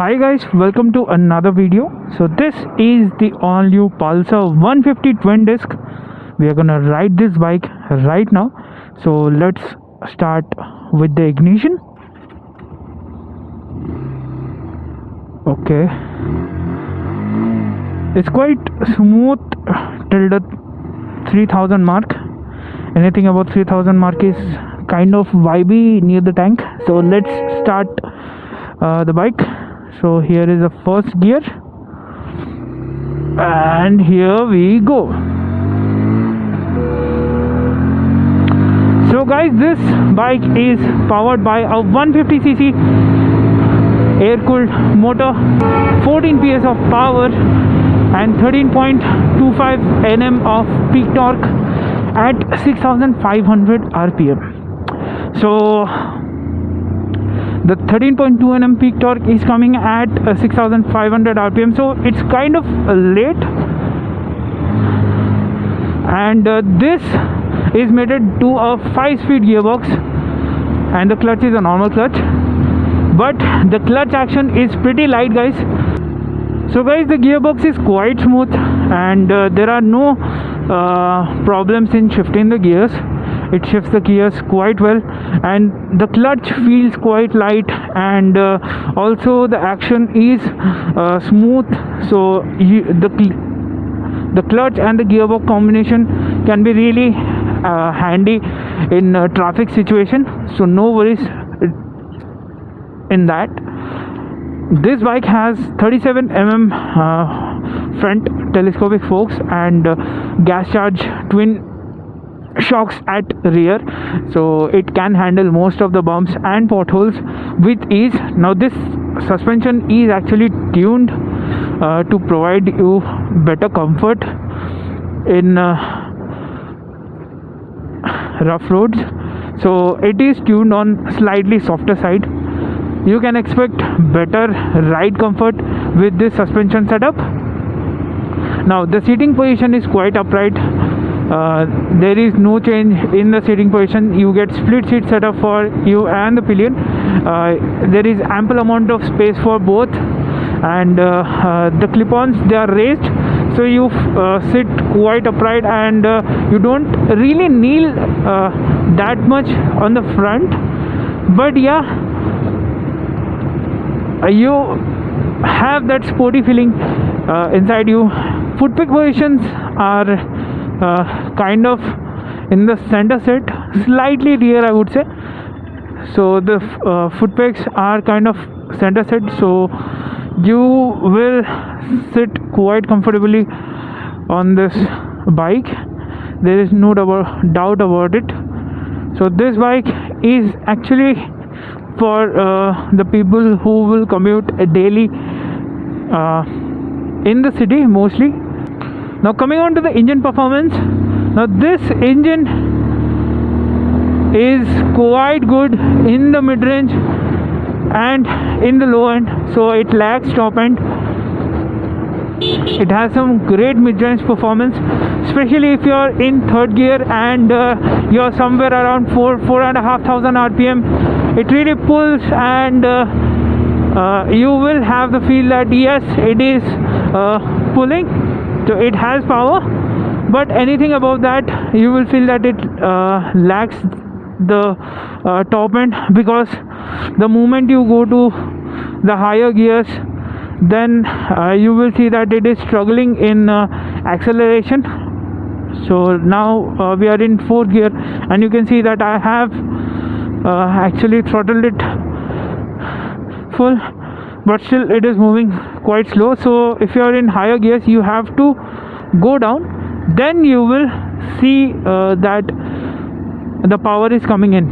Hi guys, welcome to another video. So this is the all new Pulsar 150 twin disc. We are gonna ride this bike right now. So let's start with the ignition. Okay, it's quite smooth till the 3000 mark. Anything above 3000 mark is kind of vibey near the tank. So let's start the bike. So here is the first gear and here we go. So guys, this bike is powered by a 150cc air cooled motor, 14 PS of power and 13.25 Nm of peak torque at 6500 rpm. So the 13.2 Nm peak torque is coming at 6500 rpm, so it's kind of late. And this is mated to a 5-speed gearbox and the clutch is a normal clutch, but the clutch action is pretty light, guys. So guys, the gearbox is quite smooth and there are no problems in shifting the gears. It shifts the gears quite well and the clutch feels quite light, and also the action is smooth. So the clutch and the gearbox combination can be really handy in traffic situation, so no worries in that. This bike has 37 mm front telescopic forks and gas charge twin shocks at rear, so it can handle most of the bumps and potholes with ease. Now this suspension is actually tuned to provide you better comfort in rough roads, so it is tuned on slightly softer side. You can expect better ride comfort with this suspension setup. Now the seating position is quite upright. There is no change in the seating position. You get split seat setup for you and the pillion. There is ample amount of space for both, and the clip-ons, they are raised, so you sit quite upright and you don't really kneel that much on the front, but yeah, you have that sporty feeling inside you. Foot peg positions are kind of in the center set, slightly rear, I would say. So the foot pegs are kind of center set, so you will sit quite comfortably on this bike. There is no doubt about it. So this bike is actually for the people who will commute daily in the city mostly. Now coming on to the engine performance. Now this engine is quite good in the mid-range and in the low end, so it lacks top end. It has some great mid-range performance, especially if you're in third gear and you're somewhere around 4,500 rpm. It really pulls and you will have the feel that yes, it is pulling. So it has power, but anything above that you will feel that it lacks the top end, because the moment you go to the higher gears, then you will see that it is struggling in acceleration. So now we are in fourth gear and you can see that I have actually throttled it full, but still it is moving quite slow. So if you are in higher gears, you have to go down, then you will see that the power is coming in.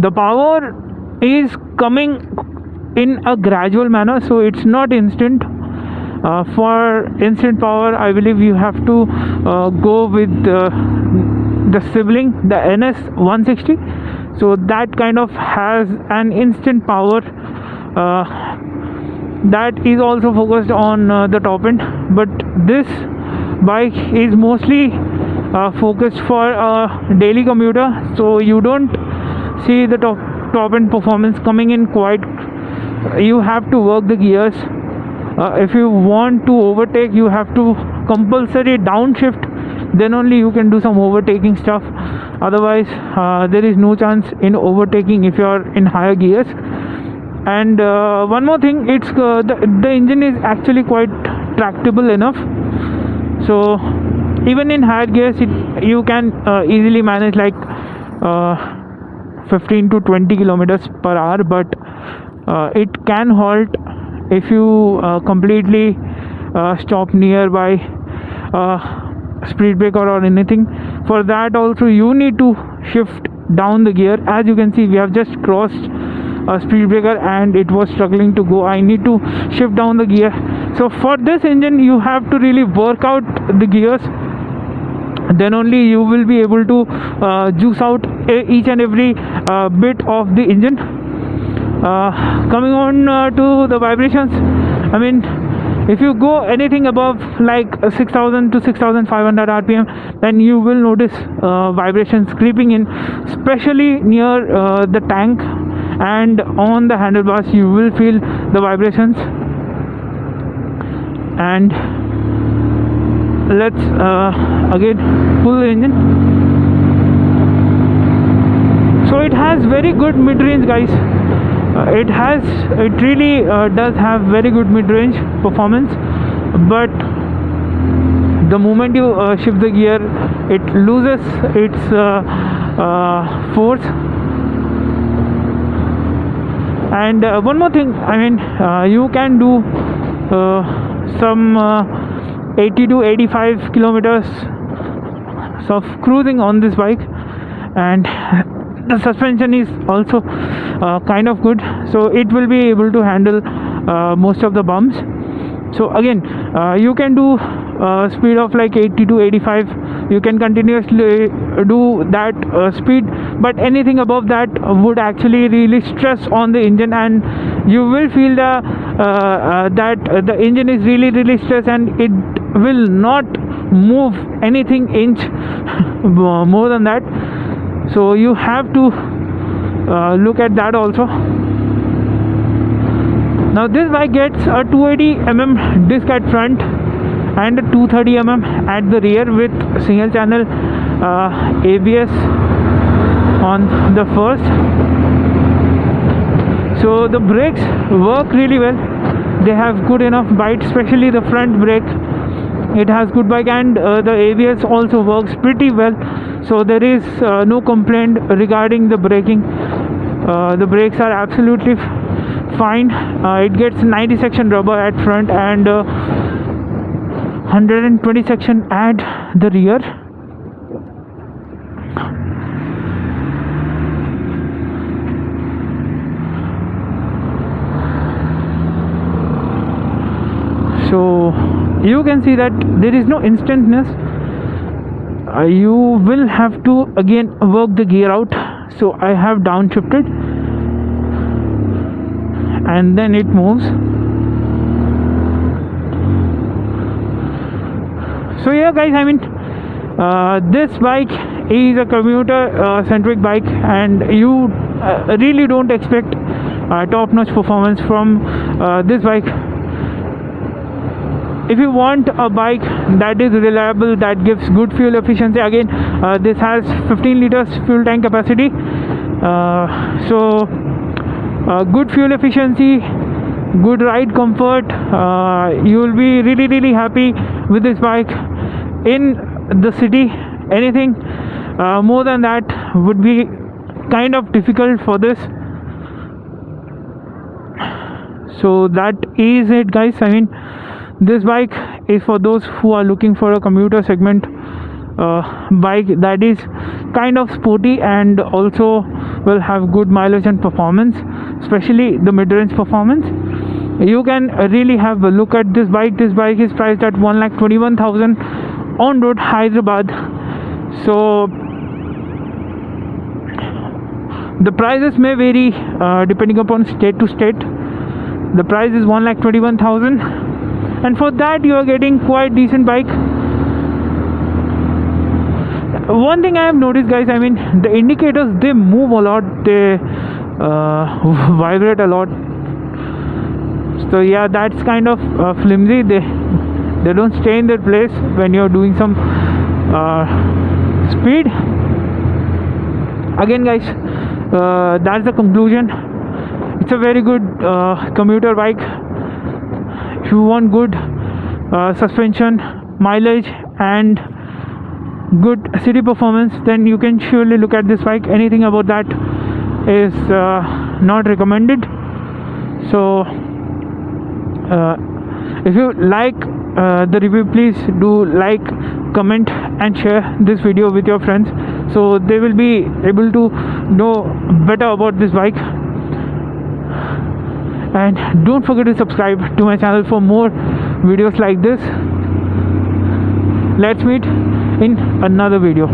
The power is coming in a gradual manner, so it's not instant. For instant power, I believe you have to go with the sibling, the NS 160. So that kind of has an instant power that is also focused on the top end, but this bike is mostly focused for a daily commuter, so you don't see the top end performance coming in quite you have to work the gears. If you want to overtake, you have to compulsory downshift, then only you can do some overtaking stuff. Otherwise there is no chance in overtaking if you are in higher gears. And one more thing, it's the engine is actually quite tractable enough, so even in higher gears you can easily manage like 15 to 20 kilometers per hour, but it can halt if you completely stop nearby speed breaker or anything. For that also you need to shift down the gear. As you can see, we have just crossed a speed breaker and it was struggling to go. I need to shift down the gear. So for this engine you have to really work out the gears, then only you will be able to juice out each and every bit of the engine. Coming on to the vibrations, I mean, if you go anything above like 6000 to 6500 rpm, then you will notice vibrations creeping in, especially near the tank and on the handlebars. You will feel the vibrations. And let's again pull the engine. So it has very good mid-range, guys. It really does have very good mid-range performance, but the moment you shift the gear, it loses its force. And one more thing, I mean, you can do some 80 to 85 kilometers of cruising on this bike, and the suspension is also kind of good, so it will be able to handle most of the bumps. So again, you can do speed of like 80 to 85, you can continuously do that speed, but anything above that would actually really stress on the engine, and you will feel that the engine is really stressed, and it will not move anything inch more than that. So you have to look at that also. Now this bike gets a 280 mm disc at front and a 230 mm at the rear with single channel ABS on the first. So the brakes work really well, they have good enough bite, especially the front brake. It has good bike, and the ABS also works pretty well, so there is no complaint regarding the braking. The brakes are absolutely fine. It gets 90 section rubber at front and 120 section at the rear. So you can see that there is no instantness. You will have to again work the gear out. So I have downshifted and then it moves. So yeah guys, I mean, this bike is a commuter centric bike, and you really don't expect top-notch performance from this bike. If you want a bike that is reliable, that gives good fuel efficiency, again this has 15 liters fuel tank capacity, so good fuel efficiency, good ride comfort. You will be really happy with this bike in the city. Anything more than that would be kind of difficult for this. So that is it guys. I mean, this bike is for those who are looking for a commuter segment bike that is kind of sporty and also will have good mileage and performance, especially the mid-range performance. You can really have a look at this bike. This bike is priced at 1,21,000 on road Hyderabad. So the prices may vary depending upon state to state. The price is 1,21,000, and for that you are getting quite decent bike. One thing I have noticed guys, I mean, the indicators, they move a lot, they vibrate a lot. So yeah, that's kind of flimsy. They don't stay in their place when you're doing some speed. Again guys, that's the conclusion. It's a very good commuter bike. If you want good suspension, mileage and good city performance, then you can surely look at this bike. Anything about that is not recommended. So if you like the review, please do like, comment and share this video with your friends, so they will be able to know better about this bike. And don't forget to subscribe to my channel for more videos like this. Let's meet in another video.